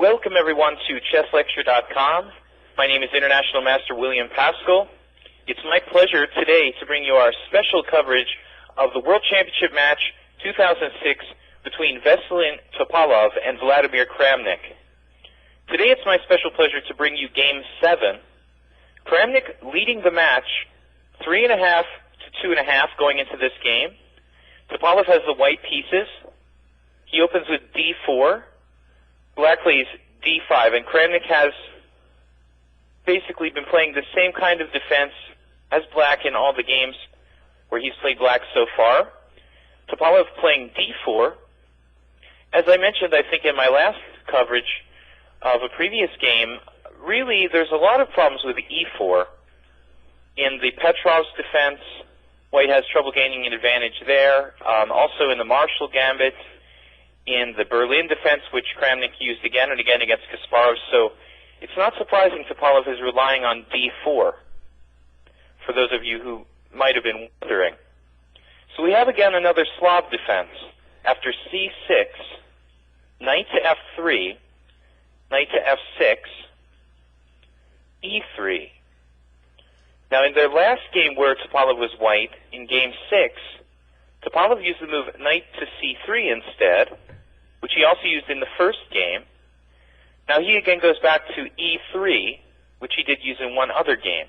Welcome everyone to ChessLecture.com. My name is International Master William Paschall. It's my pleasure today to bring you our special coverage of the World Championship match 2006 between Veselin Topalov and Vladimir Kramnik. Today it's my special pleasure to bring you Game 7. Kramnik leading the match 3.5 to 2.5 going into this game. Topalov has the white pieces. He opens with d4. Black plays d5, and Kramnik has basically been playing the same kind of defense as black in all the games where he's played black so far. Topalov playing d4. As I mentioned, I think in my last coverage of a previous game, really there's a lot of problems with e4. In the Petrov's defense, White has trouble gaining an advantage there. Also in the Marshall Gambit, in the Berlin defense, which Kramnik used again and again against Kasparov. So it's not surprising Topalov is relying on d4, for those of you who might have been wondering. So we have again another Slav defense. After c6, knight to f3, knight to f6, e3. Now in their last game where Topalov was white, in game 6, Topalov used the move knight to c3 instead, which he also used in the first game. Now he again goes back to e3, which he did use in one other game.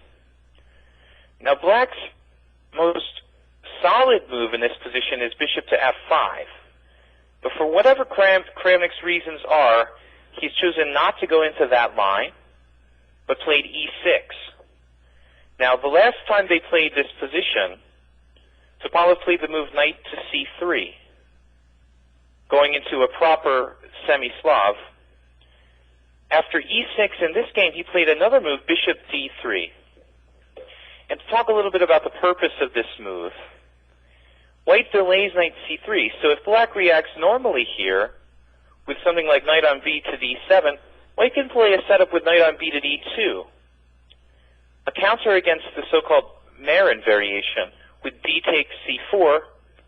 Now black's most solid move in this position is bishop to f5. But for whatever Kramnik's reasons are, he's chosen not to go into that line, but played e6. Now the last time they played this position, Topalov played the move knight to c3, going into a proper semi-Slav. After e6 in this game, he played another move, bishop d3. And to talk a little bit about the purpose of this move, White delays knight c3, so if black reacts normally here, with something like knight on b to d7, White can play a setup with knight on b to d2. A counter against the so-called Marin variation, with d takes c4,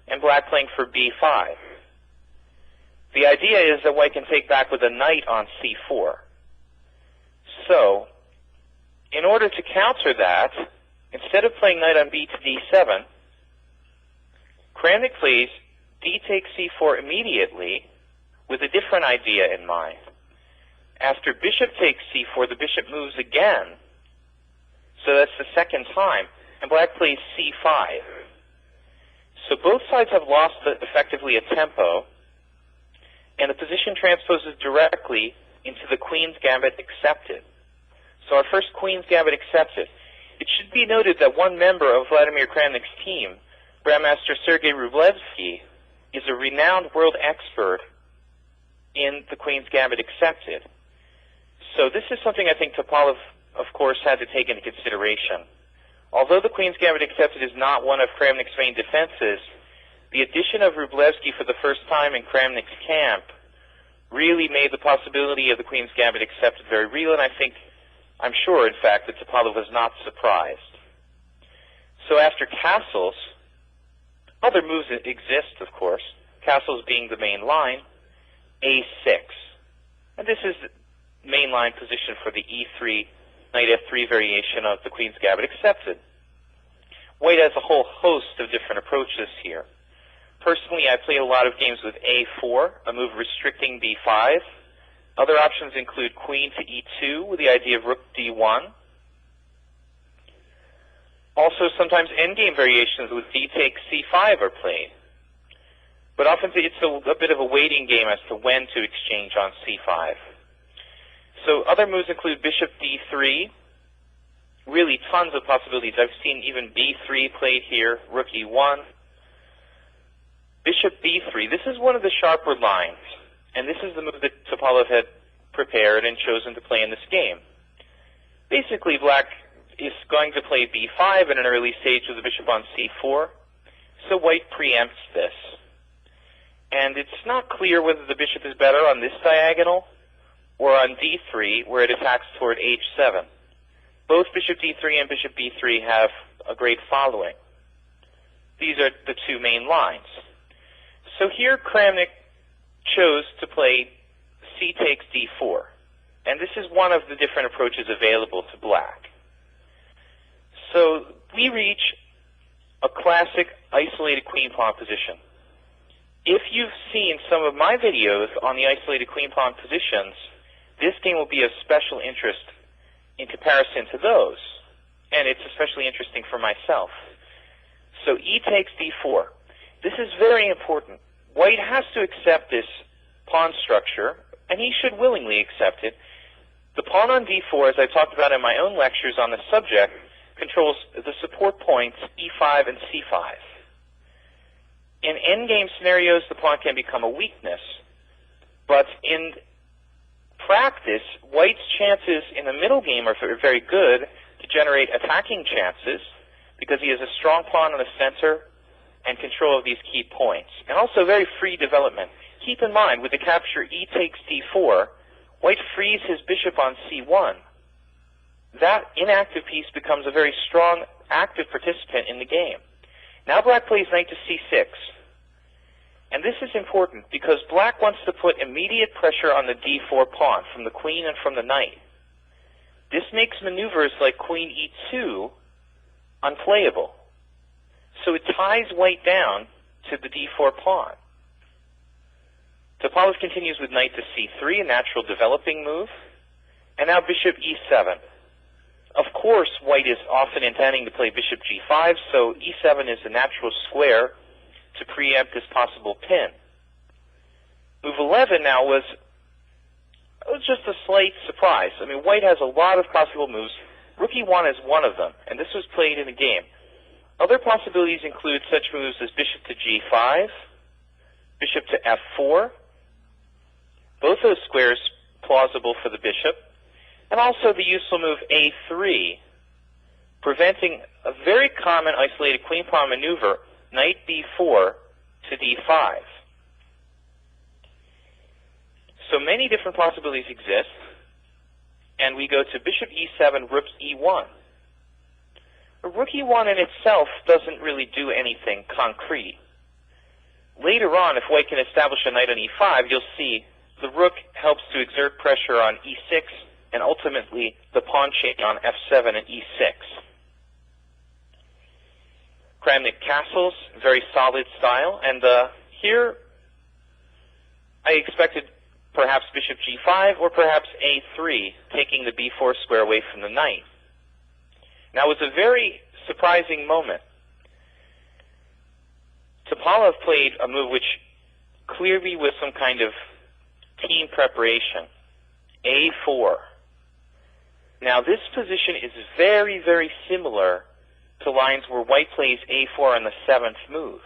and black playing for b5. The idea is that White can take back with a knight on c4. So, in order to counter that, instead of playing knight on b to d7, Kramnik plays d takes c4 immediately with a different idea in mind. After bishop takes c4, the bishop moves again. So that's the second time, and black plays c5. So both sides have lost effectively a tempo, and the position transposes directly into the Queen's Gambit accepted. So our first Queen's Gambit accepted. It should be noted that one member of Vladimir Kramnik's team, Grandmaster Sergei Rublevsky, is a renowned world expert in the Queen's Gambit accepted. So this is something I think Topalov, of course, had to take into consideration. Although the Queen's Gambit accepted is not one of Kramnik's main defenses, the addition of Rublevsky for the first time in Kramnik's camp really made the possibility of the Queen's Gambit accepted very real, and I'm sure, in fact, that Topalov was not surprised. So after castles, other moves exist, of course, castles being the main line, a6. And this is the main line position for the e3, knight f3 variation of the Queen's Gambit accepted. White has a whole host of different approaches here. Personally, I play a lot of games with a4, a move restricting b5. Other options include queen to e2 with the idea of rook d1. Also, sometimes endgame variations with d takes c5 are played. But often it's a bit of a waiting game as to when to exchange on c5. So other moves include bishop d3, really tons of possibilities. I've seen even b3 played here, rook e1. Bishop b3, this is one of the sharper lines, and this is the move that Topalov had prepared and chosen to play in this game. Basically, black is going to play b5 at an early stage with the bishop on c4, so White preempts this. And it's not clear whether the bishop is better on this diagonal or on d3, where it attacks toward h7. Both bishop d3 and bishop b3 have a great following. These are the two main lines. So here Kramnik chose to play c takes d4. And this is one of the different approaches available to black. So we reach a classic isolated queen pawn position. If you've seen some of my videos on the isolated queen pawn positions, this game will be of special interest in comparison to those. And it's especially interesting for myself. So e takes d4. This is very important. White has to accept this pawn structure, and he should willingly accept it. The pawn on d4, as I talked about in my own lectures on the subject, controls the support points e5 and c5. In endgame scenarios, the pawn can become a weakness. But in practice, White's chances in the middle game are very good to generate attacking chances because he has a strong pawn in the center and control of these key points. And also very free development. Keep in mind, with the capture e takes d4, White frees his bishop on c1. That inactive piece becomes a very strong, active participant in the game. Now black plays knight to c6. And this is important because black wants to put immediate pressure on the d4 pawn from the queen and from the knight. This makes maneuvers like queen e2 unplayable. So it ties White down to the d4 pawn. Topalov continues with knight to c3, a natural developing move. And now bishop e7. Of course, White is often intending to play bishop g5, so e7 is a natural square to preempt this possible pin. Move 11 now was just a slight surprise. I mean, White has a lot of possible moves. Rook e1 is one of them, and this was played in the game. Other possibilities include such moves as bishop to g5, bishop to f4, both those squares plausible for the bishop, and also the useful move a3, preventing a very common isolated queen pawn maneuver, knight b4 to d5. So many different possibilities exist, and we go to bishop e7, rook e1. Rook e1 in itself doesn't really do anything concrete. Later on, if White can establish a knight on e5, you'll see the rook helps to exert pressure on e6, and ultimately the pawn chain on f7 and e6. Kramnik castles, very solid style, and here I expected perhaps bishop g5 or perhaps a3, taking the b4 square away from the knight. Now it was a very surprising moment. Topalov played a move which clearly was some kind of team preparation, a4. Now this position is very, very similar to lines where White plays a4 on the 7th move.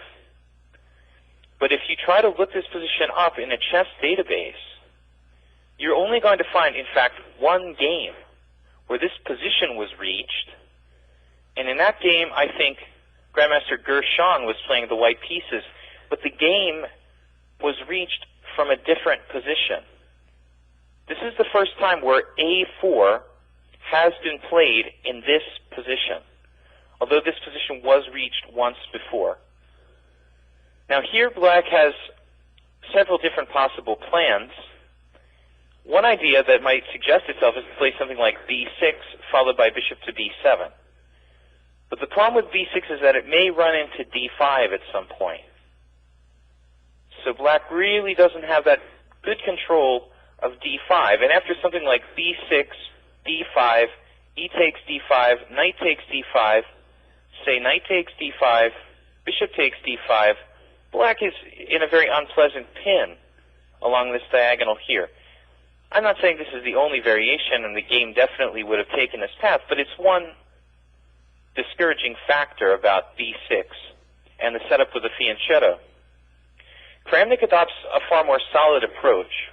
But if you try to look this position up in a chess database, you're only going to find, in fact, one game where this position was reached. And in that game, I think Grandmaster Gershon was playing the white pieces, but the game was reached from a different position. This is the first time where a4 has been played in this position, although this position was reached once before. Now here black has several different possible plans. One idea that might suggest itself is to play something like b6 followed by bishop to b7. But the problem with b6 is that it may run into d5 at some point. So black really doesn't have that good control of d5. And after something like b6, d5, e takes d5, knight takes d5, say knight takes d5, bishop takes d5, black is in a very unpleasant pin along this diagonal here. I'm not saying this is the only variation, and the game definitely would have taken this path, but it's one discouraging factor about b6 and the setup with the fianchetto. Kramnik adopts a far more solid approach.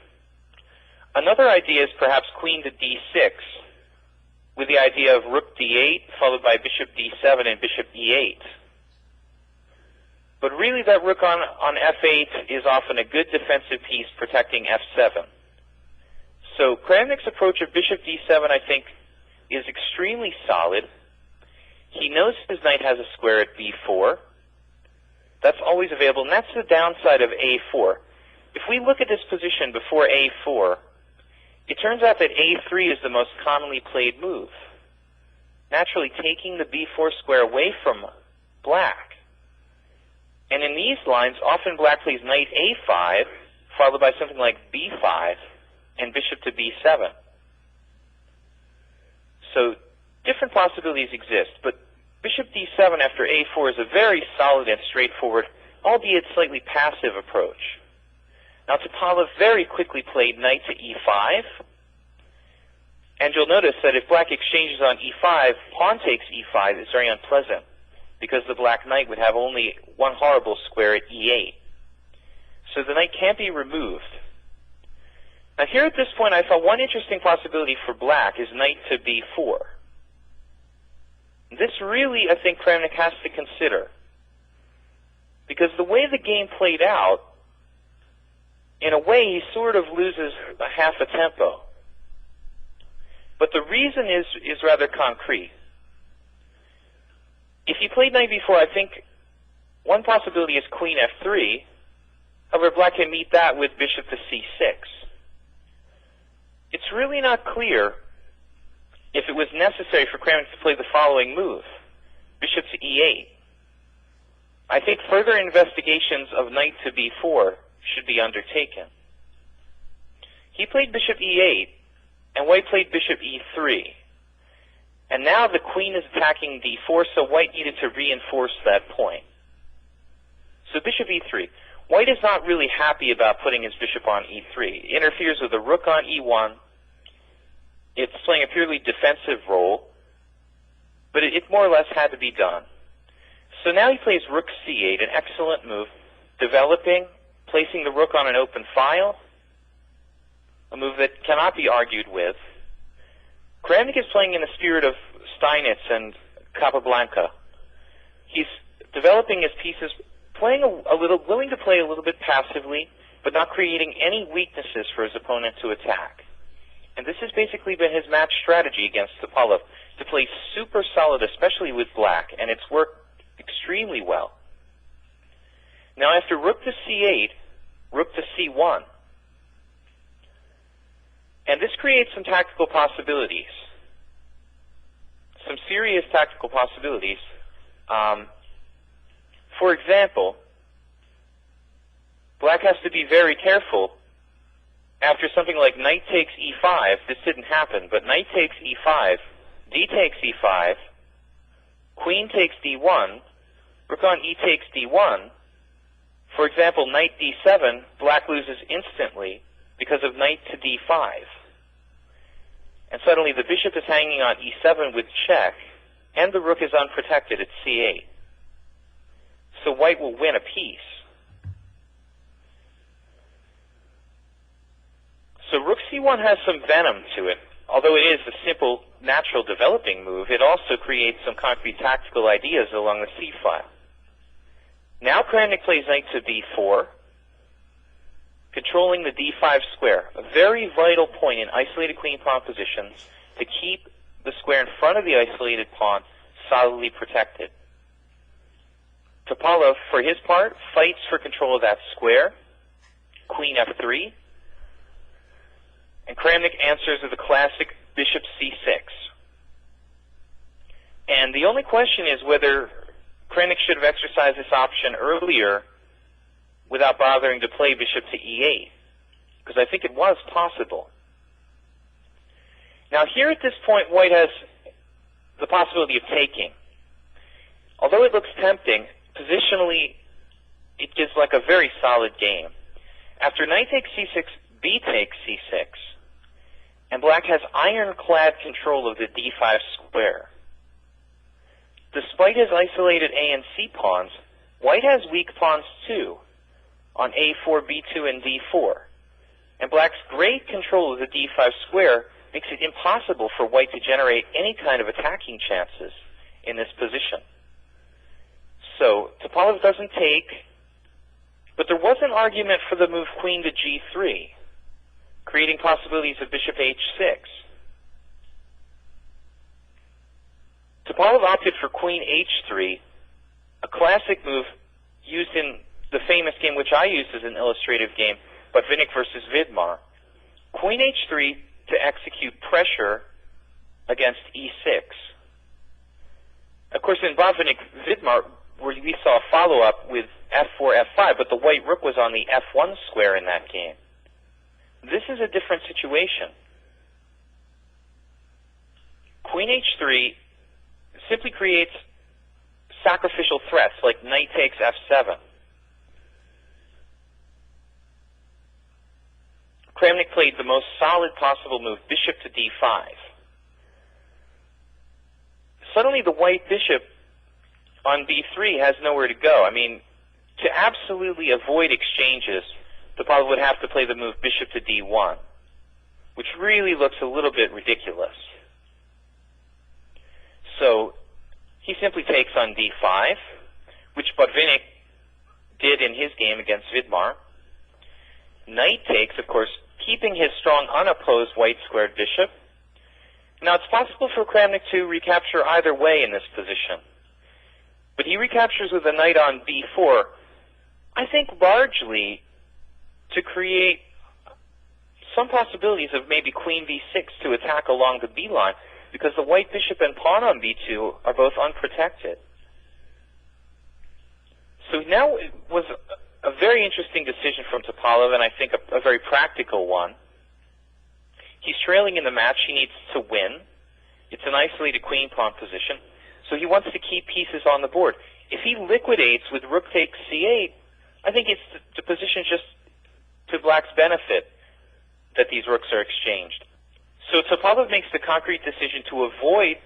Another idea is perhaps queen to d6, with the idea of rook d8 followed by bishop d7 and bishop e8. But really that rook on f8 is often a good defensive piece protecting f7. So Kramnik's approach of bishop d7, I think, is extremely solid. He knows his knight has a square at b4. That's always available, and that's the downside of a4. If we look at this position before a4, it turns out that a3 is the most commonly played move, naturally taking the b4 square away from black. And in these lines, often black plays knight a5, followed by something like b5, and bishop to b7. So different possibilities exist, but bishop d7 after a4 is a very solid and straightforward, albeit slightly passive approach. Now Topalov very quickly played knight to e5, and you'll notice that if black exchanges on e5, pawn takes e5 is very unpleasant, because the black knight would have only one horrible square at e8. So the knight can't be removed. Now here at this point I thought one interesting possibility for black is knight to b4. This really, I think, Kramnik has to consider, because the way the game played out, in a way he sort of loses a half a tempo. But the reason is rather concrete. If he played knight b4, I think one possibility is queen f3. However, black can meet that with bishop to c6. It's really not clear if it was necessary for Kramnik to play the following move, bishop to e8. I think further investigations of knight to b4 should be undertaken. He played bishop e8, and white played bishop e3. And now the queen is attacking d4, so white needed to reinforce that point. So bishop e3. White is not really happy about putting his bishop on e3. It interferes with the rook on e1. It's playing a purely defensive role, but it more or less had to be done. So now he plays rook c8, an excellent move, developing, placing the rook on an open file, a move that cannot be argued with. Kramnik is playing in the spirit of Steinitz and Capablanca. He's developing his pieces, playing a little, willing to play a little bit passively, but not creating any weaknesses for his opponent to attack. And this has basically been his match strategy against Topalov, to play super solid, especially with black, and it's worked extremely well. Now after rook to c8, rook to c1. And this creates some tactical possibilities, some serious tactical possibilities. For example, black has to be very careful. After something like knight takes e5, this didn't happen, but knight takes e5, d takes e5, queen takes d1, rook on e takes d1. For example, knight d7, black loses instantly because of knight to d5. And suddenly the bishop is hanging on e7 with check, and the rook is unprotected at c8. So white will win a piece. So rook c1 has some venom to it. Although it is a simple, natural developing move, it also creates some concrete tactical ideas along the c-file. Now Kramnik plays knight to b4, controlling the d5 square, a very vital point in isolated queen pawn positions to keep the square in front of the isolated pawn solidly protected. Topalov, for his part, fights for control of that square, queen f3, and Kramnik answers with a classic bishop c6. And the only question is whether Kramnik should have exercised this option earlier without bothering to play bishop to e8, because I think it was possible. Now here at this point, white has the possibility of taking. Although it looks tempting, positionally it gives like a very solid game. After knight takes c6, b takes c6, and black has ironclad control of the d5 square. Despite his isolated a and c pawns, white has weak pawns too, on a4, b2, and d4. And black's great control of the d5 square makes it impossible for white to generate any kind of attacking chances in this position. So Topalov doesn't take, but there was an argument for the move queen to g3, creating possibilities of bishop h6. Topalov opted for queen h3, a classic move used in the famous game which I used as an illustrative game, but Vinnik versus Vidmar. Queen h3 to execute pressure against e6. Of course, in Botvinnik-Vidmar, we saw a follow-up with f4, f5, but the white rook was on the f1 square in that game. This is a different situation. Queen h3 simply creates sacrificial threats like knight takes f7. Kramnik played the most solid possible move, bishop to d5. Suddenly the white bishop on b3 has nowhere to go. I mean, to absolutely avoid exchanges, Topalov would have to play the move bishop to d1, which really looks a little bit ridiculous. So he simply takes on d5, which Botvinnik did in his game against Vidmar. Knight takes, of course, keeping his strong unopposed white squared bishop. Now, it's possible for Kramnik to recapture either way in this position. But he recaptures with a knight on b4, I think largely to create some possibilities of maybe queen b6 to attack along the b line, because the white bishop and pawn on b2 are both unprotected. So now it was a very interesting decision from Topalov, and I think a very practical one. He's trailing in the match. He needs to win. It's an isolated queen-pawn position, so he wants to keep pieces on the board. If he liquidates with rook takes c8, I think it's the position just to black's benefit that these rooks are exchanged. So Topalov makes the concrete decision to avoid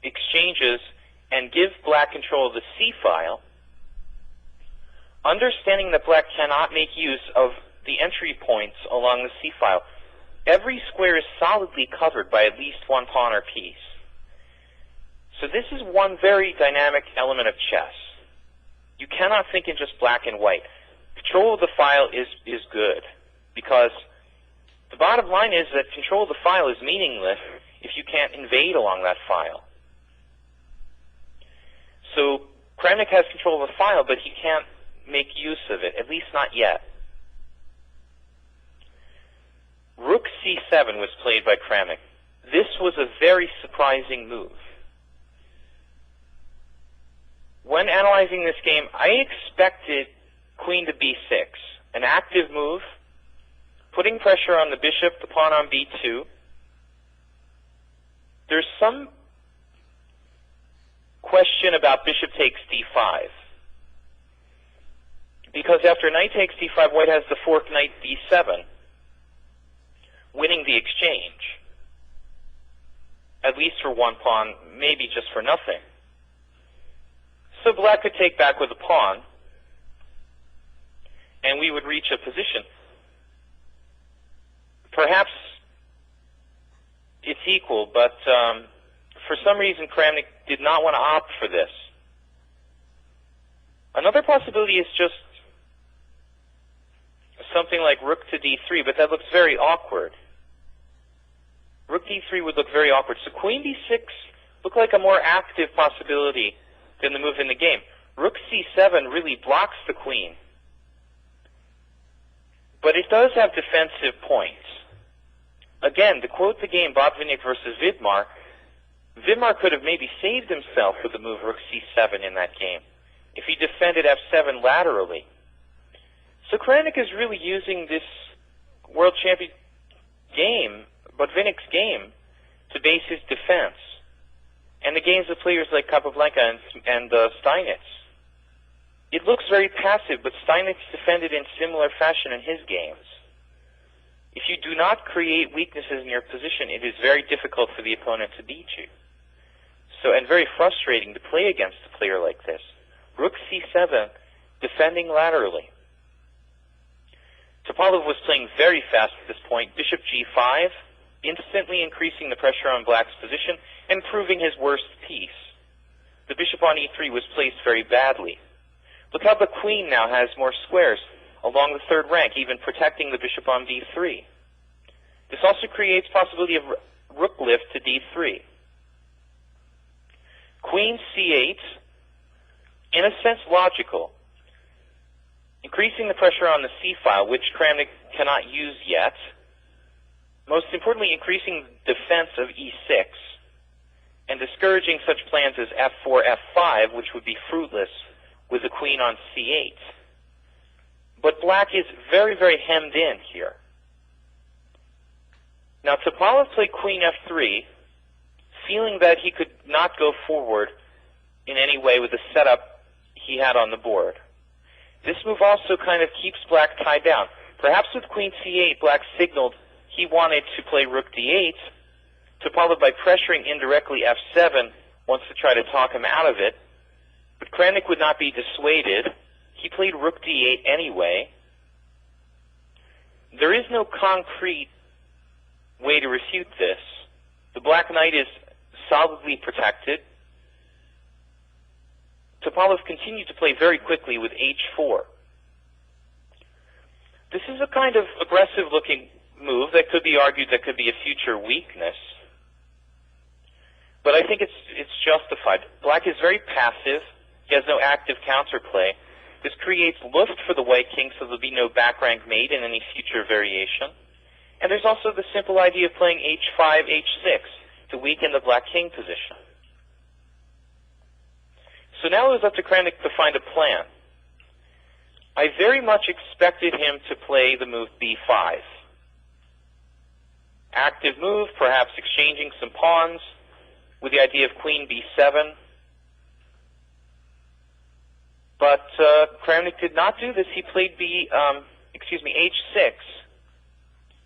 exchanges and give black control of the c-file, understanding that black cannot make use of the entry points along the c-file. Every square is solidly covered by at least one pawn or piece. So this is one very dynamic element of chess. You cannot think in just black and white. Control of the file is good, because the bottom line is that control of the file is meaningless if you can't invade along that file. So Kramnik has control of the file, but he can't make use of it, at least not yet. Rook c7 was played by Kramnik. This was a very surprising move. When analyzing this game, I expected queen to b6, an active move, putting pressure on the bishop, the pawn on b2. There's some question about bishop takes d5, because after knight takes d5, white has the fork knight d7, winning the exchange, at least for one pawn, maybe just for nothing. So black could take back with a pawn, and we would reach a position. Perhaps it's equal, but for some reason Kramnik did not want to opt for this. Another possibility is just something like rook to d3, but that looks very awkward. Rook d3 would look very awkward. So queen d6 looked like a more active possibility than the move in the game. Rook c7 really blocks the queen, but it does have defensive points. Again, to quote the game Botvinnik versus Vidmar, Vidmar could have maybe saved himself with the move rook c7 in that game if he defended f7 laterally. So Kramnik is really using this world champion game, Botvinnik's game, to base his defense, and the games of players like Capablanca and Steinitz. It looks very passive, but Steinitz defended in similar fashion in his games. If you do not create weaknesses in your position, it is very difficult for the opponent to beat you. So, and very frustrating to play against a player like this. Rook c7, defending laterally. Topalov was playing very fast at this point. Bishop g5, instantly increasing the pressure on black's position and proving his worst piece. The bishop on e3 was placed very badly. Look how the queen now has more squares along the third rank, even protecting the bishop on b3. This also creates possibility of rook lift to d3. Queen c8, in a sense logical, increasing the pressure on the c-file, which Kramnik cannot use yet. most importantly increasing the defense of e6, and discouraging such plans as f4, f5, which would be fruitless with the queen on c8. But black is very, very hemmed in here. Now Topalov played queen f3, feeling that he could not go forward in any way with the setup he had on the board. This move also kind of keeps black tied down. Perhaps with queen c8, black signaled he wanted to play rook d8. Topalov, by pressuring indirectly f7, wants to try to talk him out of it. But Kramnik would not be dissuaded. He played rook d8 anyway. There is no concrete way to refute this. The black knight is solidly protected. Topalov continued to play very quickly with h4. This is a kind of aggressive-looking move that could be argued that could be a future weakness. But I think it's justified. Black is very passive. He has no active counterplay. This creates luft for the white king, so there'll be no back rank mate in any future variation. And there's also the simple idea of playing h5, h6 to weaken the black king position. So now it was up to Kramnik to find a plan. I very much expected him to play the move b5. Active move, perhaps exchanging some pawns with the idea of queen b7. But Kramnik did not do this. He played h6,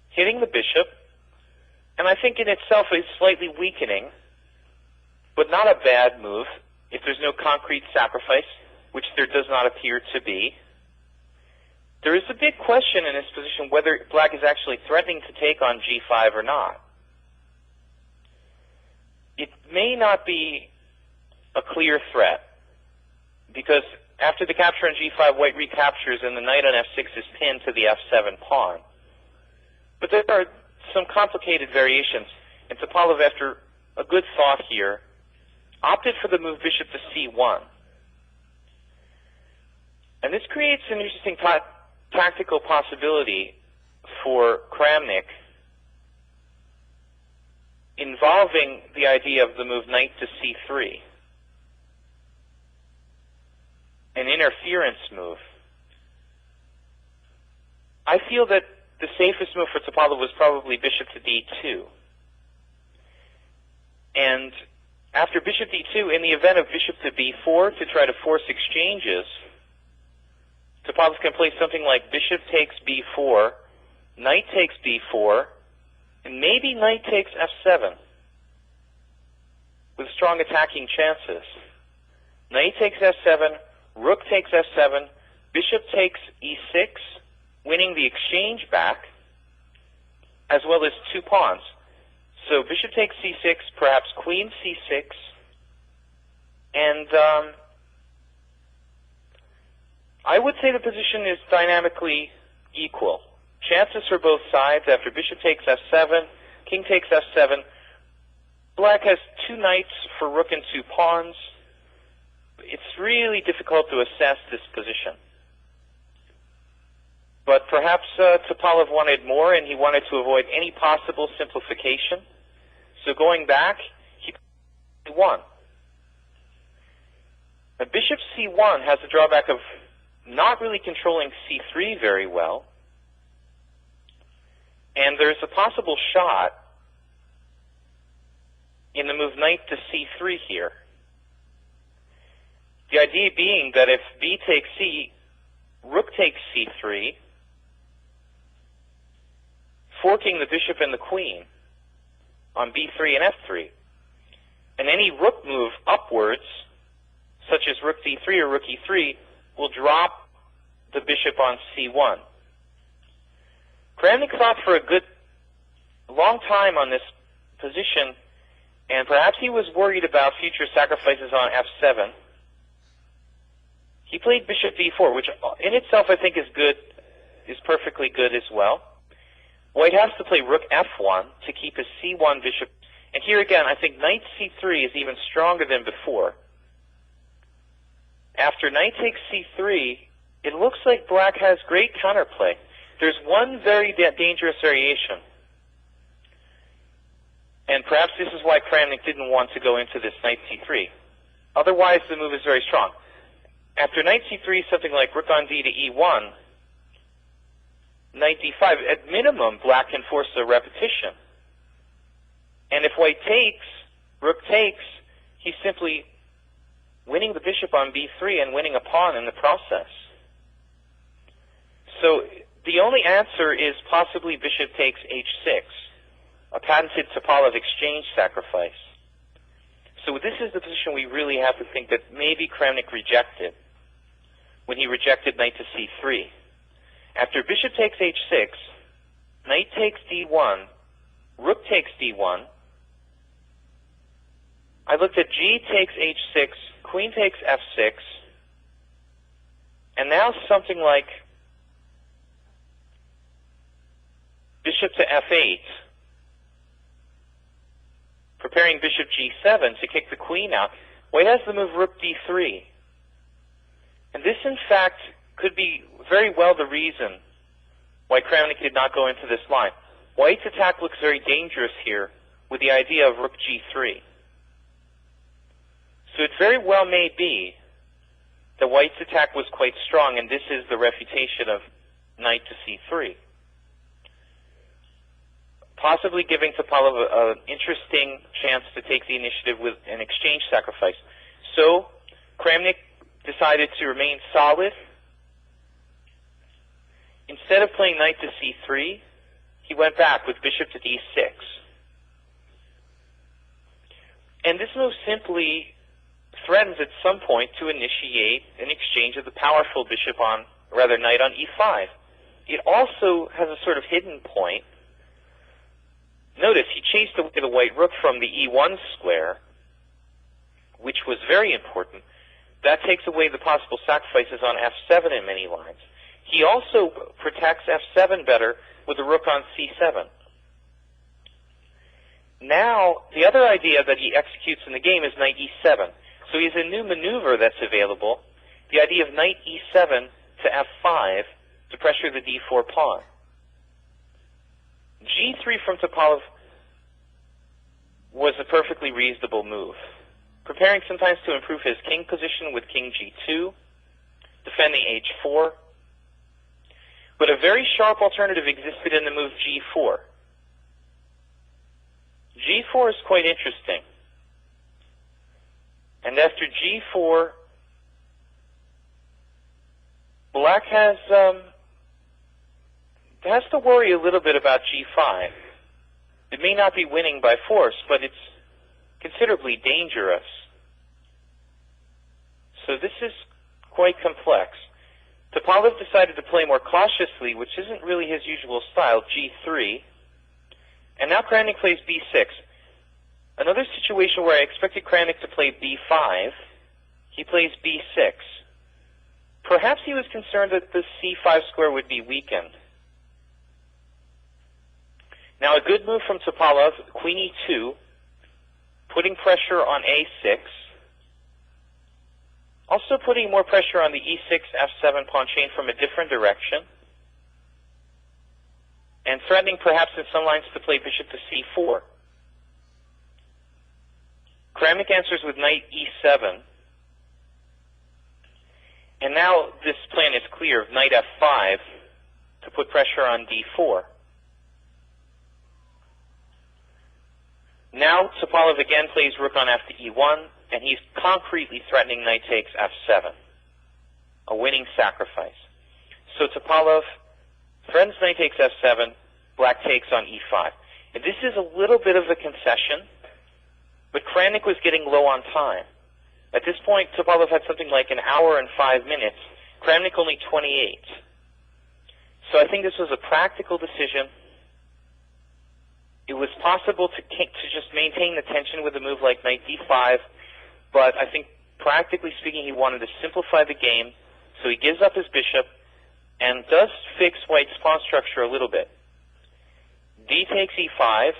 hitting the bishop, and I think in itself is slightly weakening, but not a bad move if there's no concrete sacrifice, which there does not appear to be. There is a big question in this position whether black is actually threatening to take on g5 or not. It may not be a clear threat, because after the capture on g5, white recaptures and the knight on f6 is pinned to the f7 pawn. But there are some complicated variations, and Topalov, after a good thought here, opted for the move bishop to c1. And this creates an interesting tactical possibility for Kramnik involving the idea of the move knight to c3, an interference move. I feel that the safest move for Topalov was probably bishop to d2. And after bishop d2, in the event of bishop to b4 to try to force exchanges, Topalov can play something like bishop takes b4, knight takes b4, and maybe knight takes f7 with strong attacking chances. Knight takes f7, rook takes f7, bishop takes e6, winning the exchange back, as well as two pawns. So bishop takes c6, perhaps queen c6, and I would say the position is dynamically equal. Chances for both sides after bishop takes f7, king takes f7. Black has two knights for rook and two pawns. It's really difficult to assess this position. But perhaps Topalov wanted more, and he wanted to avoid any possible simplification. So going back, he won. Now, bishop c1 has the drawback of not really controlling c3 very well. And there's a possible shot in the move knight to c3 here. The idea being that if b takes c, rook takes c3, forking the bishop and the queen on b3 and f3. And any rook move upwards, such as rook d3 or rook e3, will drop the bishop on c1. Kramnik thought for a long time on this position, and perhaps he was worried about future sacrifices on f7. He played bishop d4, which in itself I think is perfectly good as well. White has to play rook f1 to keep his c1 bishop. And here again, I think knight c3 is even stronger than before. After knight takes c3, it looks like black has great counterplay. There's one very dangerous variation. And perhaps this is why Kramnik didn't want to go into this knight c3. Otherwise, the move is very strong. After knight c3, something like rook on d to e1, knight d5, at minimum, black can force a repetition. And if white takes, rook takes, he's simply winning the bishop on b3 and winning a pawn in the process. So the only answer is possibly bishop takes h6, a patented Topalov exchange sacrifice. So this is the position we really have to think that maybe Kramnik rejected when he rejected knight to c3. After bishop takes h6, knight takes d1, rook takes d1, I looked at g takes h6, queen takes f6, and now something like bishop to f8, preparing bishop g7 to kick the queen out. White has the move rook d3. And this, in fact, could be very well the reason why Kramnik did not go into this line. White's attack looks very dangerous here with the idea of rook g3. So it very well may be that White's attack was quite strong, and this is the refutation of knight to c3. Possibly giving Topalov an interesting chance to take the initiative with an exchange sacrifice. So Kramnik decided to remain solid. Instead of playing knight to c3, he went back with bishop to d6. And this move simply threatens at some point to initiate an exchange of the powerful bishop on, rather, knight on e5. It also has a sort of hidden point. Notice he chased away the white rook from the e1 square, which was very important. That takes away the possible sacrifices on f7 in many lines. He also protects f7 better with the rook on c7. Now, the other idea that he executes in the game is knight e7. So he has a new maneuver that's available, the idea of knight e7 to f5 to pressure the d4 pawn. g3 from Topalov was a perfectly reasonable move, preparing sometimes to improve his king position with king g2, defending h4. But a very sharp alternative existed in the move g4. g4 is quite interesting. And after g4, black has to worry a little bit about g5. It may not be winning by force, but it's considerably dangerous. So this is quite complex. Topalov decided to play more cautiously, which isn't really his usual style, g3. And now Kramnik plays b6. Another situation where I expected Kramnik to play b5, he plays b6. Perhaps he was concerned that the c5 square would be weakened. Now a good move from Topalov, queen e2, putting pressure on a6, also putting more pressure on the e6, f7 pawn chain from a different direction, and threatening perhaps in some lines to play bishop to c4. Kramnik answers with knight e7. And now this plan is clear of knight f5 to put pressure on d4. Now Topalov again plays rook on f to e1, and he's concretely threatening knight takes f7, a winning sacrifice. So Topalov threatens knight takes f7, black takes on e5. And this is a little bit of a concession, but Kramnik was getting low on time. At this point, Topalov had something like an hour and 5 minutes, Kramnik only 28. So I think this was a practical decision. It was possible to just maintain the tension with a move like knight d5, but I think practically speaking he wanted to simplify the game, so he gives up his bishop and does fix White's pawn structure a little bit. D takes e5,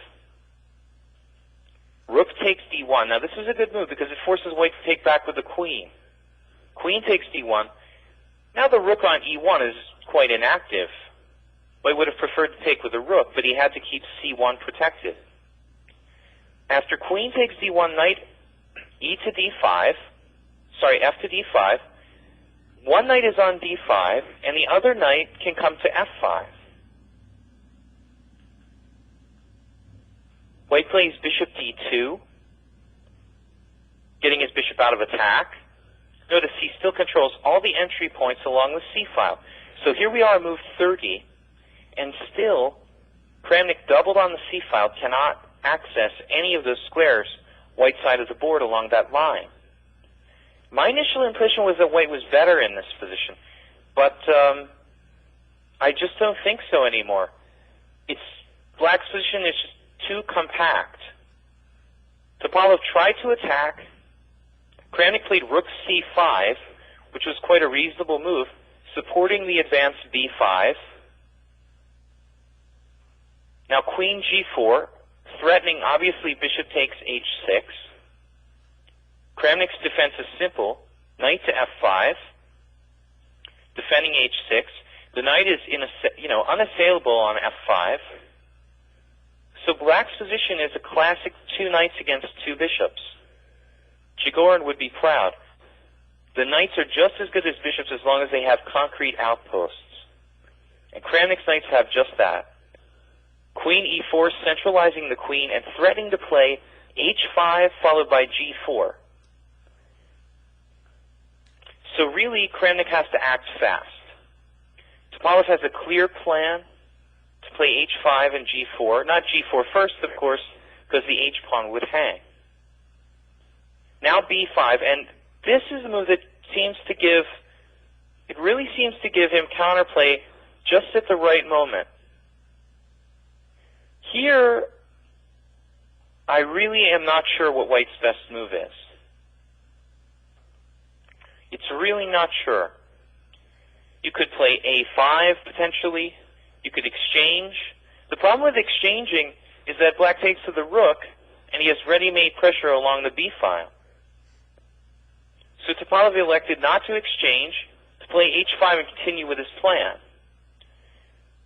rook takes d1. Now this is a good move because it forces White to take back with the queen. Queen takes d1. Now the rook on e1 is quite inactive. White would have preferred to take with a rook, but he had to keep c1 protected. After queen takes d1, knight e to d5, f to d5, one knight is on d5, and the other knight can come to f5. White plays bishop d2, getting his bishop out of attack. Notice he still controls all the entry points along the c-file. So here we are, move 30, and still Kramnik, doubled on the c-file, cannot access any of those squares white side of the board along that line. My initial impression was that white was better in this position, but I just don't think so anymore. Black's position is just too compact. Topalov tried to attack. Kramnik played rook c5, which was quite a reasonable move, supporting the advance b5. Now queen g4, threatening obviously bishop takes h6. Kramnik's defense is simple. Knight to f5, defending h6. The knight is unassailable on f5. So black's position is a classic two knights against two bishops. Chigorin would be proud. The knights are just as good as bishops as long as they have concrete outposts. And Kramnik's knights have just that. Queen e4, centralizing the queen and threatening to play h5 followed by g4. So really, Kramnik has to act fast. Topalov has a clear plan to play h5 and g4. Not g4 first, of course, because the h-pawn would hang. Now b5, and this is a move that really seems to give him counterplay just at the right moment. Here, I really am not sure what white's best move is. It's really not sure. You could play a5 potentially. You could exchange. The problem with exchanging is that black takes to the rook, and he has ready-made pressure along the b-file. So Topalov elected not to exchange, to play h5 and continue with his plan.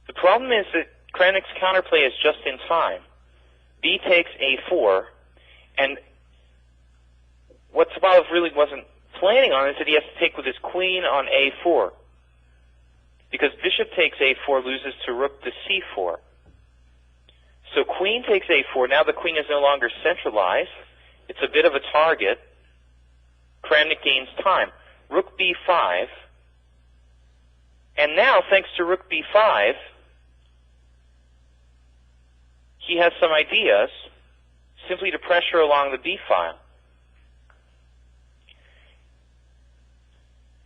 The problem is that Kramnik's counterplay is just in time. B takes a4, and what Topalov really wasn't planning on is that he has to take with his queen on a4. Because bishop takes a4 loses to rook to c4. So queen takes a4. Now the queen is no longer centralized. It's a bit of a target. Kramnik gains time. Rook b5. And now, thanks to rook b5, he has some ideas simply to pressure along the b-file.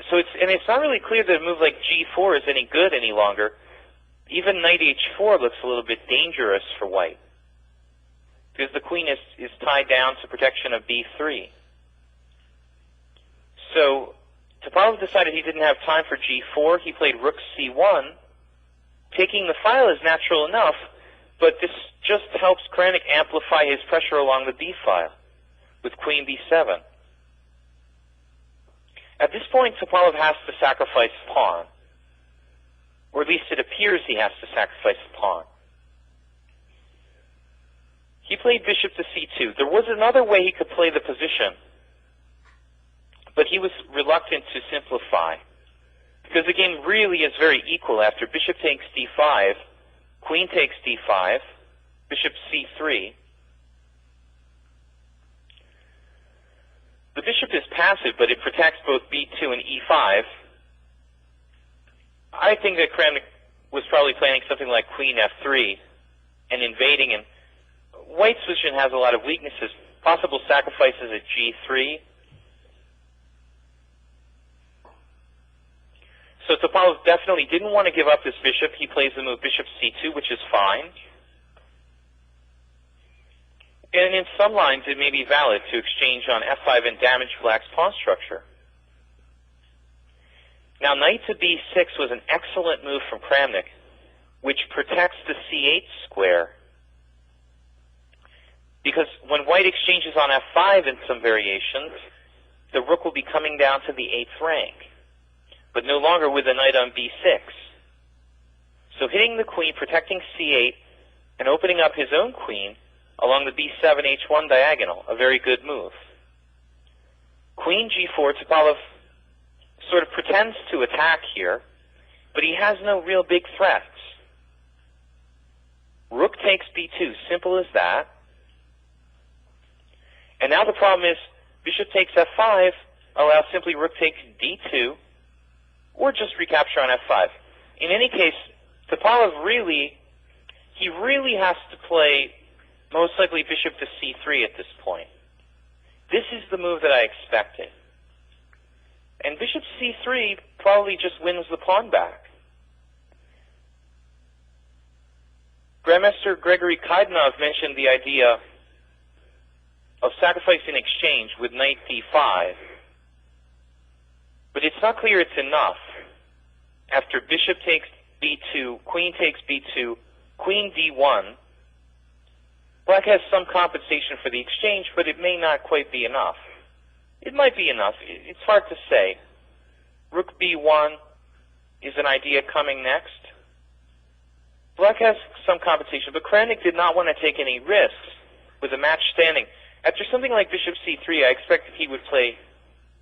So it's not really clear that a move like g4 is any good any longer. Even knight h4 looks a little bit dangerous for white, because the queen is tied down to protection of b3. So Topalov decided he didn't have time for g4. He played rook c1. Taking the file is natural enough, but this just helps Kramnik amplify his pressure along the b-file with queen b7. At this point, Topalov has to sacrifice a pawn, or at least it appears he has to sacrifice a pawn. He played bishop to c2. There was another way he could play the position, but he was reluctant to simplify, because the game really is very equal. After bishop takes d5, queen takes d5, bishop c3. The bishop is passive, but it protects both b2 and e5. I think that Kramnik was probably planning something like queen f3 and invading, and white's position has a lot of weaknesses. Possible sacrifices at g3. So Topalov definitely didn't want to give up this bishop. He plays the move bishop c2, which is fine. And in some lines, it may be valid to exchange on f5 and damage black's pawn structure. Now, knight to b6 was an excellent move from Kramnik, which protects the c8 square. Because when white exchanges on f5 in some variations, the rook will be coming down to the 8th rank, but no longer with the knight on b6. So hitting the queen, protecting c8, and opening up his own queen along the b7 h1 diagonal, a very good move. Queen g4, Topalov sort of pretends to attack here, but he has no real big threats. Rook takes b2, simple as that. And now the problem is bishop takes f5 allows simply rook takes d2, or just recapture on f5. In any case, Topalov really has to play most likely bishop to c3 at this point. This is the move that I expected. And bishop c3 probably just wins the pawn back. Grandmaster Gregory Kaidanov mentioned the idea of sacrifice in exchange with knight d5. But it's not clear it's enough. After bishop takes b2, queen takes b2, queen d1, black has some compensation for the exchange, but it may not quite be enough. It might be enough. It's hard to say. Rook b1 is an idea coming next. Black has some compensation, but Kramnik did not want to take any risks with a match standing. After something like bishop c3, I expected he would play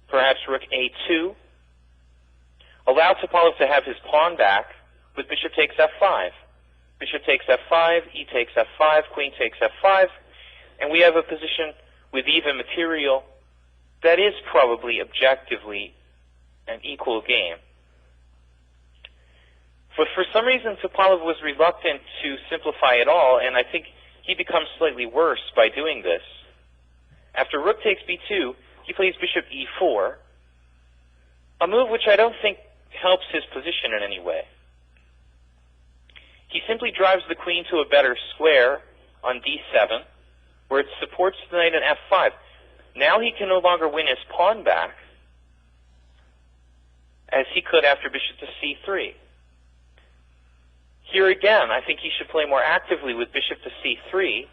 perhaps rook a2, allow Topalov to have his pawn back with bishop takes f5. Bishop takes f5, e takes f5, queen takes f5, and we have a position with even material that is probably objectively an equal game. But for some reason, Topalov was reluctant to simplify it all, and I think he becomes slightly worse by doing this. After rook takes b2, he plays bishop e4, a move which I don't think helps his position in any way. He simply drives the queen to a better square on d7, where it supports the knight on f5. Now he can no longer win his pawn back, as he could after bishop to c3. Here again, I think he should play more actively with bishop to c3,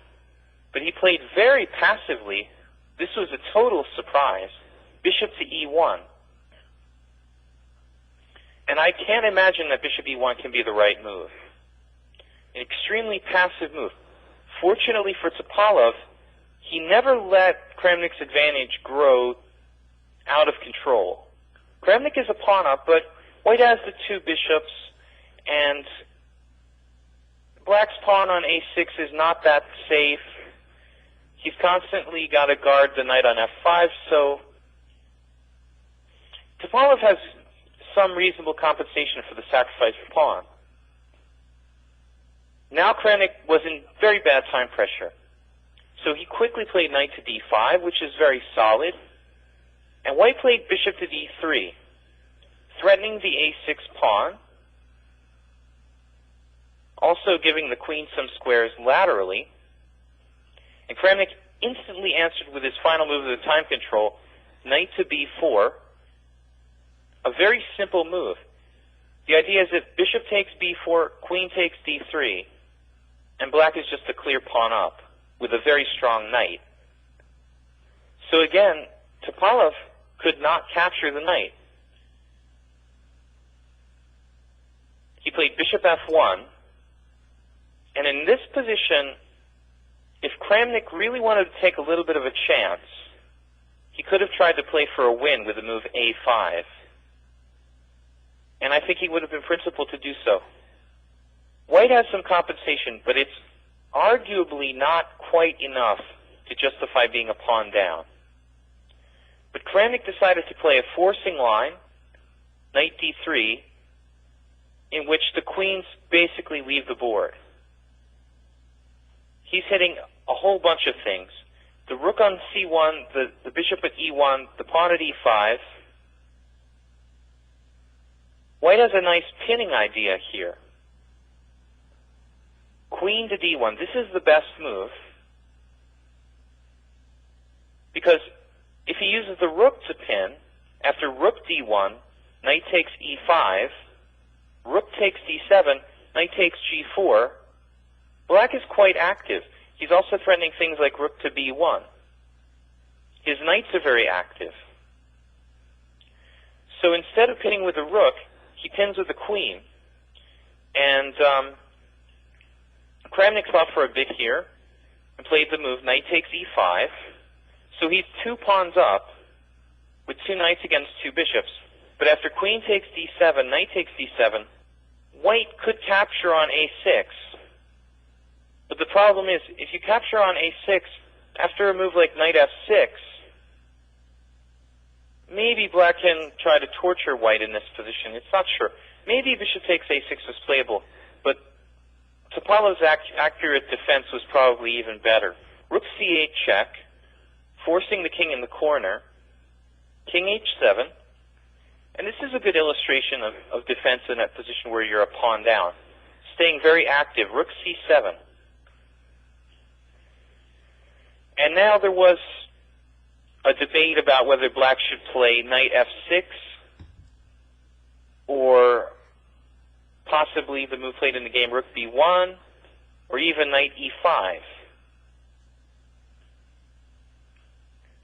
but he played very passively. This was a total surprise. Bishop to e1. And I can't imagine that bishop e1 can be the right move. An extremely passive move. Fortunately for Topalov, he never let Kramnik's advantage grow out of control. Kramnik is a pawn up, but white has the two bishops, and black's pawn on a6 is not that safe. He's constantly got to guard the knight on f5, so Topalov has some reasonable compensation for the sacrifice of pawn. Now Kramnik was in very bad time pressure. So he quickly played knight to d5, which is very solid, and white played bishop to d3, threatening the a6 pawn, also giving the queen some squares laterally. And Kramnik instantly answered with his final move of the time control, knight to b4, a very simple move. The idea is that bishop takes b4, queen takes d3, and black is just a clear pawn up with a very strong knight. So again, Topalov could not capture the knight. He played bishop f1, and in this position, if Kramnik really wanted to take a little bit of a chance, he could have tried to play for a win with the move a5. And I think he would have been principled to do so. White has some compensation, but it's arguably not quite enough to justify being a pawn down. But Kramnik decided to play a forcing line, knight d3, in which the queens basically leave the board. He's hitting a whole bunch of things. The rook on c1, the bishop at e1, the pawn at e5. White has a nice pinning idea here. Queen to d1. This is the best move, because if he uses the rook to pin, after rook d1, knight takes e5, rook takes d7, knight takes g4, black is quite active. He's also threatening things like rook to b1. His knights are very active. So instead of pinning with the rook, he pins with the queen. And Kramnik thought for a bit here. and played the move knight takes e5. So he's 2 pawns up with 2 knights against 2 bishops. But after queen takes d7, knight takes d7, white could capture on a6. But the problem is, if you capture on a6, after a move like knight f6, maybe black can try to torture white in this position. It's not sure. Maybe bishop takes a6 was playable, but Topalov's accurate defense was probably even better. Rook c8 check, forcing the king in the corner. King h7. And this is a good illustration of defense in that position where you're a pawn down. Staying very active. Rook c7. And now there was a debate about whether black should play knight f6 or possibly the move played in the game rook b1 or even knight e5.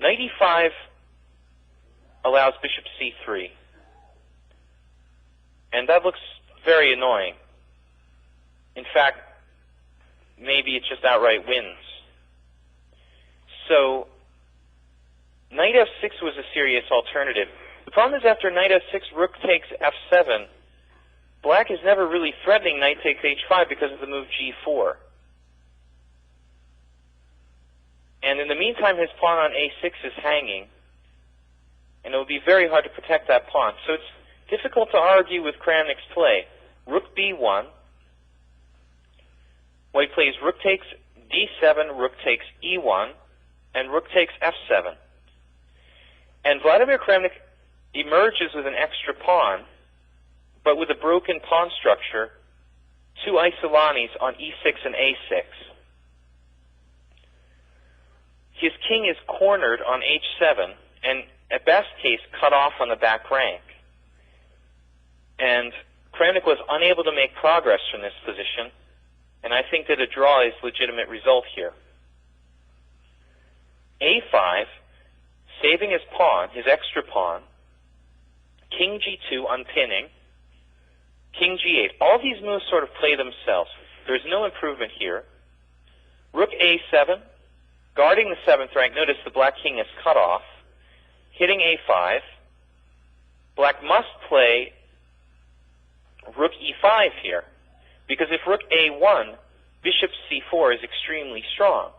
Knight e5 allows bishop c3. And that looks very annoying. In fact, maybe it just outright wins. So, knight f6 was a serious alternative. The problem is after knight f6, rook takes f7. Black is never really threatening knight takes h5 because of the move g4. And in the meantime, his pawn on a6 is hanging. And it will be very hard to protect that pawn. So it's difficult to argue with Kramnik's play. Rook b1. White plays rook takes d7, rook takes e1, and rook takes f7. And Vladimir Kramnik emerges with an extra pawn, but with a broken pawn structure, 2 isolani's on e6 and a6. His king is cornered on h7, and at best case, cut off on the back rank. And Kramnik was unable to make progress from this position, and I think that a draw is a legitimate result here. a5, saving his pawn, his extra pawn, king g2 unpinning, king g8. All these moves sort of play themselves. There's no improvement here. Rook a7, guarding the 7th rank. Notice the black king is cut off. Hitting a5. Black must play rook e5 here, because if rook a1, bishop c4 is extremely strong.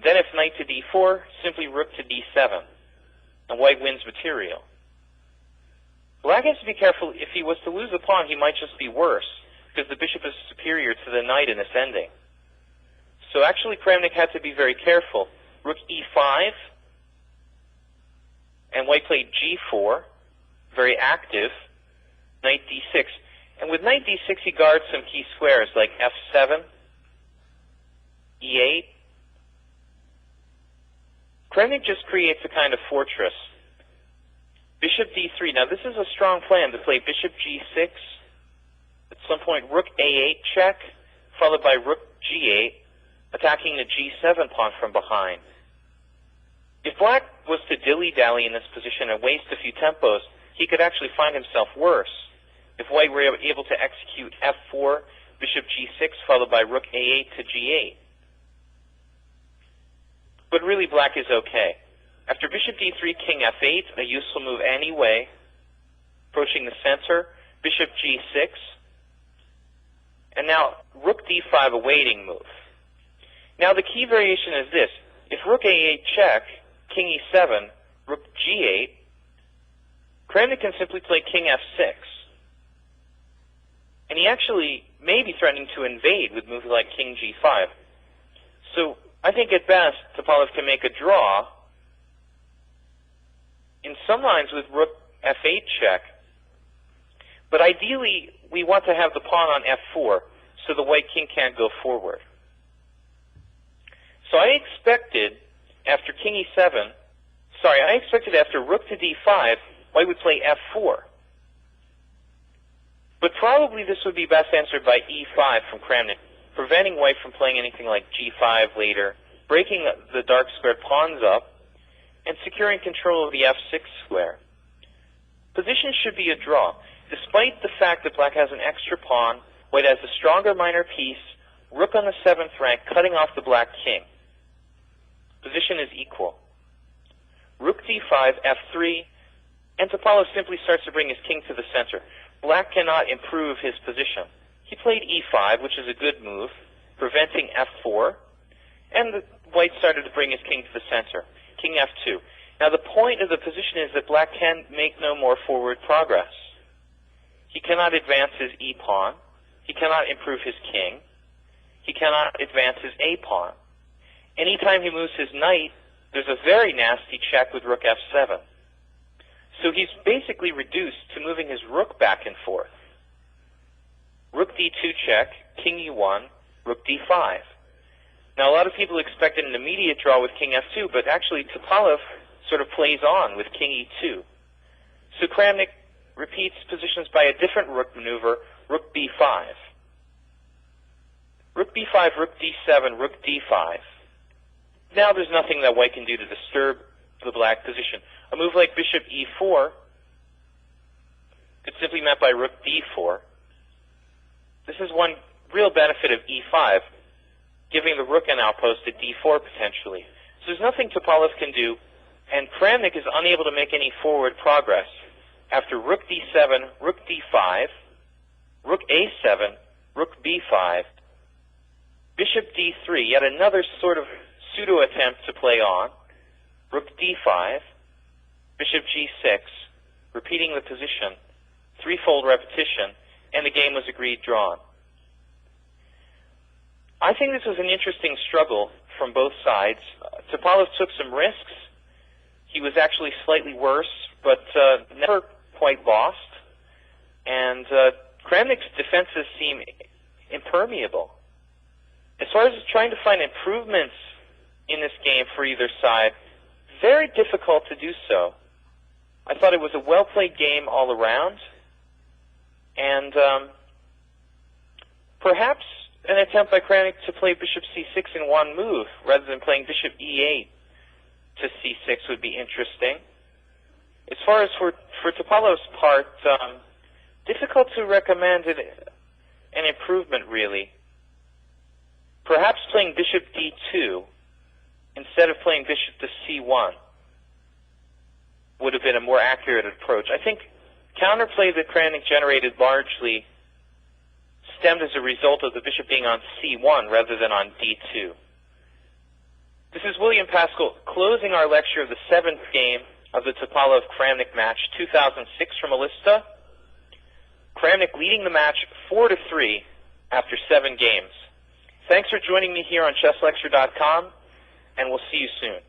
Then if knight to d4, simply rook to d7, and white wins material. Black has to be careful. If he was to lose a pawn, he might just be worse, because the bishop is superior to the knight in this ending. So actually Kramnik had to be very careful. Rook e5, and white played g4, very active, knight d6. And with knight d6, he guards some key squares like f7, e8. Kramnik just creates a kind of fortress. Bishop d3. Now this is a strong plan to play bishop g6. At some point, rook a8 check, followed by rook g8, attacking the g7 pawn from behind. If black was to dilly-dally in this position and waste a few tempos, he could actually find himself worse. If white were able to execute f4, bishop g6, followed by rook a8 to g8. But really, black is okay. After bishop d3, king f8, a useful move anyway. Approaching the center, bishop g6. And now, rook d5, a waiting move. Now, the key variation is this. If rook a8 check, king e7, rook g8, Kramnik can simply play king f6. And he actually may be threatening to invade with moves like king g5. So I think at best, Topalov can make a draw in some lines with rook f8 check. But ideally, we want to have the pawn on f4 so the white king can't go forward. So I expected after king e7, I expected after rook to d5, white would play f4. But probably this would be best answered by e5 from Kramnik, preventing white from playing anything like g5 later, breaking the dark square pawns up, and securing control of the f6 square. Position should be a draw. Despite the fact that black has an extra pawn, white has a stronger minor piece, rook on the 7th rank, cutting off the black king. Position is equal. Rook d5, f3, and Topalov simply starts to bring his king to the center. Black cannot improve his position. He played e5, which is a good move, preventing f4, and white started to bring his king to the center. King f2. Now the point of the position is that black can make no more forward progress. He cannot advance his e-pawn. He cannot improve his king. He cannot advance his a-pawn. Anytime he moves his knight, there's a very nasty check with rook f7. So he's basically reduced to moving his rook back and forth. Rook d2 check, king e1, rook d5. Now a lot of people expected an immediate draw with king f2, but actually Topalov sort of plays on with king e2. So Kramnik repeats positions by a different rook maneuver, rook b5. Rook b5, rook d7, rook d5. Now there's nothing that white can do to disturb the black position. A move like bishop e4 could simply be met by rook d4. This is one real benefit of e5, giving the rook an outpost at d4 potentially. So there's nothing Topalov can do, and Kramnik is unable to make any forward progress after rook d7, rook d5, rook a7, rook b5, bishop d3, yet another sort of pseudo attempt to play on, rook d5, bishop g6, repeating the position, threefold repetition, and the game was agreed drawn. I think this was an interesting struggle from both sides. Topalov took some risks. He was actually slightly worse, but never quite lost. And Kramnik's defenses seem impermeable. As far as trying to find improvements in this game for either side, very difficult to do so. I thought it was a well-played game all around, and perhaps an attempt by Kramnik to play bishop c6 in one move rather than playing bishop e8 to c6 would be interesting. As far as for Topalov's part, difficult to recommend an improvement, really. Perhaps playing bishop d2 instead of playing bishop to c1 would have been a more accurate approach. I think counterplay that Kramnik generated largely stemmed as a result of the bishop being on c1 rather than on d2. This is William Paschall closing our lecture of the 7th game of the Topalov-Kramnik match 2006 from Elista. Kramnik leading the match 4-3 after 7 games. Thanks for joining me here on ChessLecture.com, and we'll see you soon.